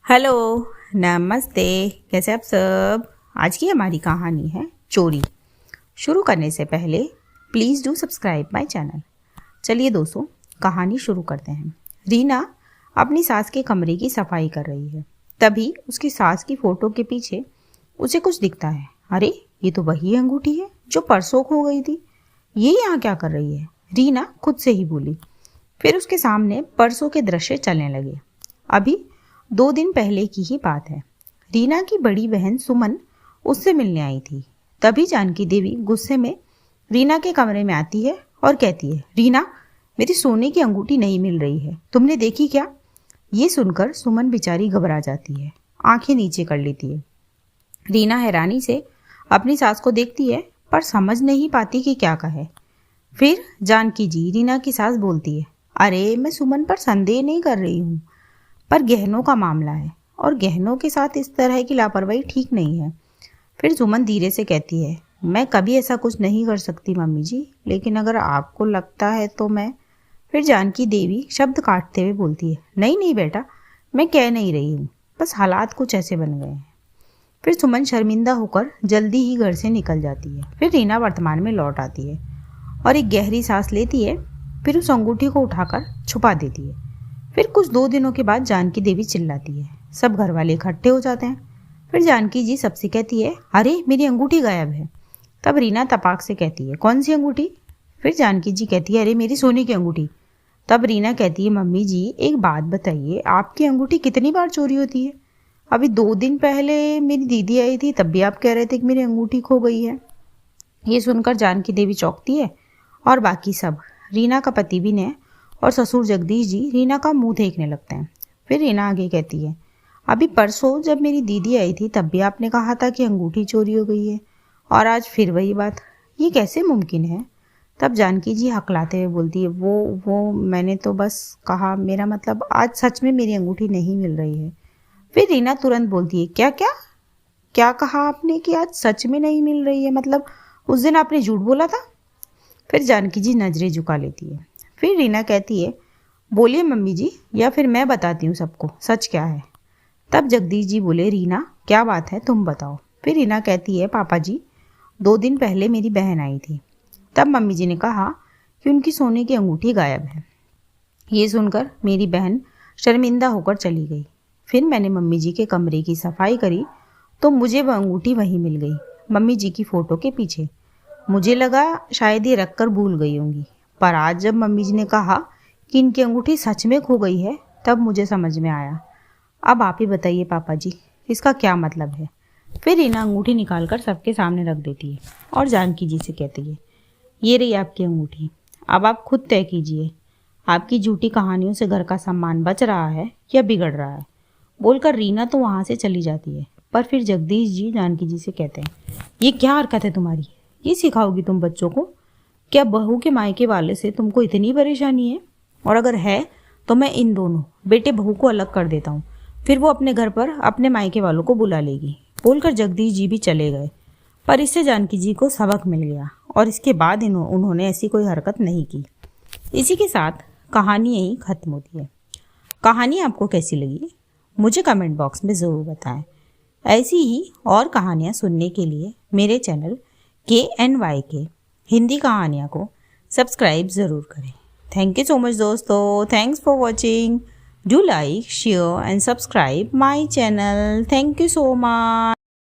Hello, नमस्ते। कैसे आप सब। आज की हमारी कहानी है चोरी। शुरू करने से पहले please do subscribe my channel. चलिए दोस्तों, कहानी शुरू करते हैं। रीना अपनी सास के कमरे की सफाई कर रही है। तभी उसकी सास की फ़ोटो के पीछे उसे कुछ दिखता है। अरे, ये तो वही अंगूठी है जो परसों खो गई थी। ये यहाँ क्या कर रही है, रीना खुद से ही बोली। फिर उसके सामने परसों के दृश्य चलने लगे। अभी 2 दिन पहले की ही बात है। रीना की बड़ी बहन सुमन उससे मिलने आई थी। तभी जानकी देवी गुस्से में रीना के कमरे में आती है और कहती है, रीना, मेरी सोने की अंगूठी नहीं मिल रही है, तुमने देखी क्या? ये सुनकर सुमन बेचारी घबरा जाती है, आंखें नीचे कर लेती है। रीना हैरानी से अपनी सास को देखती है पर समझ नहीं पाती कि क्या कहे। फिर जानकी जी रीना की सास बोलती है, अरे, मैं सुमन पर संदेह नहीं कर रही हूँ, पर गहनों का मामला है और गहनों के साथ इस तरह की लापरवाही ठीक नहीं है। फिर सुमन धीरे से कहती है, मैं कभी ऐसा कुछ नहीं कर सकती मम्मी जी, लेकिन अगर आपको लगता है तो मैं। फिर जानकी देवी शब्द काटते हुए बोलती है, नहीं नहीं बेटा, मैं कह नहीं रही हूँ, बस हालात कुछ ऐसे बन गए हैं। फिर सुमन शर्मिंदा होकर जल्दी ही घर से निकल जाती है। फिर रीना वर्तमान में लौट आती है और एक गहरी सांस लेती है। फिर उस अंगूठी को उठाकर छुपा देती है। फिर कुछ 2 दिनों के बाद जानकी देवी चिल्लाती है। सब घर वाले इकट्ठे हो जाते हैं। फिर जानकी जी सबसे कहती है, अरे, मेरी अंगूठी गायब है। तब रीना तपाक से कहती है, कौन सी अंगूठी? फिर जानकी जी कहती है, अरे, मेरी सोने की अंगूठी। तब रीना कहती है, मम्मी जी, एक बात बताइए, आपकी अंगूठी कितनी बार चोरी होती है? अभी 2 दिन पहले मेरी दीदी आई थी, तब भी आप कह रहे थे कि मेरी अंगूठी खो गई है। ये सुनकर जानकी देवी चौंकती है और बाकी सब, रीना का पति विनय और ससुर जगदीश जी, रीना का मुंह देखने लगते हैं। फिर रीना आगे कहती है, अभी परसों जब मेरी दीदी आई थी तब भी आपने कहा था कि अंगूठी चोरी हो गई है, और आज फिर वही बात, ये कैसे मुमकिन है? तब जानकी जी हकलाते हुए बोलती है, वो मैंने तो बस कहा, मेरा मतलब आज सच में मेरी अंगूठी नहीं मिल रही है। फिर रीना तुरंत बोलती है, क्या क्या क्या कहा आपने कि आज सच में नहीं मिल रही है? मतलब उस दिन आपने झूठ बोला था? फिर जानकी जी नजरें झुका लेती है। फिर रीना कहती है, बोलिए मम्मी जी, या फिर मैं बताती हूँ सबको सच क्या है। तब जगदीश जी बोले, रीना, क्या बात है, तुम बताओ। फिर रीना कहती है, पापा जी, 2 दिन पहले मेरी बहन आई थी। तब मम्मी जी ने कहा कि उनकी सोने की अंगूठी गायब है। ये सुनकर मेरी बहन शर्मिंदा होकर चली गई। फिर मैंने मम्मी जी के कमरे की सफाई करी तो मुझे वह अंगूठी वहीं मिल गई, मम्मी जी की फ़ोटो के पीछे। मुझे लगा शायद ये रख कर भूल गई होंगी, पर आज जब मम्मी जी ने कहा कि इनकी अंगूठी सच में खो गई है, तब मुझे समझ में आया। अब आप ही बताइए पापा जी, इसका क्या मतलब है? फिर रीना अंगूठी निकालकर सबके सामने रख देती है और जानकी जी से कहती है, ये रही आपकी अंगूठी, अब आप खुद तय कीजिए, आपकी झूठी कहानियों से घर का सम्मान बच रहा है या बिगड़ रहा है। बोलकर रीना तो वहाँ से चली जाती है। पर फिर जगदीश जी जानकी जी से कहते हैं, ये क्या हरकत है तुम्हारी? ये सिखाओगी तुम बच्चों को? क्या बहू के मायके वाले से तुमको इतनी परेशानी है? और अगर है तो मैं इन दोनों बेटे बहू को अलग कर देता हूँ, फिर वो अपने घर पर अपने मायके वालों को बुला लेगी। बोलकर जगदीश जी भी चले गए। पर इससे जानकी जी को सबक मिल गया और इसके बाद उन्होंने ऐसी कोई हरकत नहीं की। इसी के साथ कहानी यहीं ख़त्म होती है। कहानी आपको कैसी लगी मुझे कमेंट बॉक्स में ज़रूर बताएं। ऐसी ही और कहानियाँ सुनने के लिए मेरे चैनल KNYK हिंदी कहानियाँ को सब्सक्राइब ज़रूर करें। थैंक यू सो मच दोस्तों, thanks for watching. Do like, share and subscribe my channel. Thank you so much.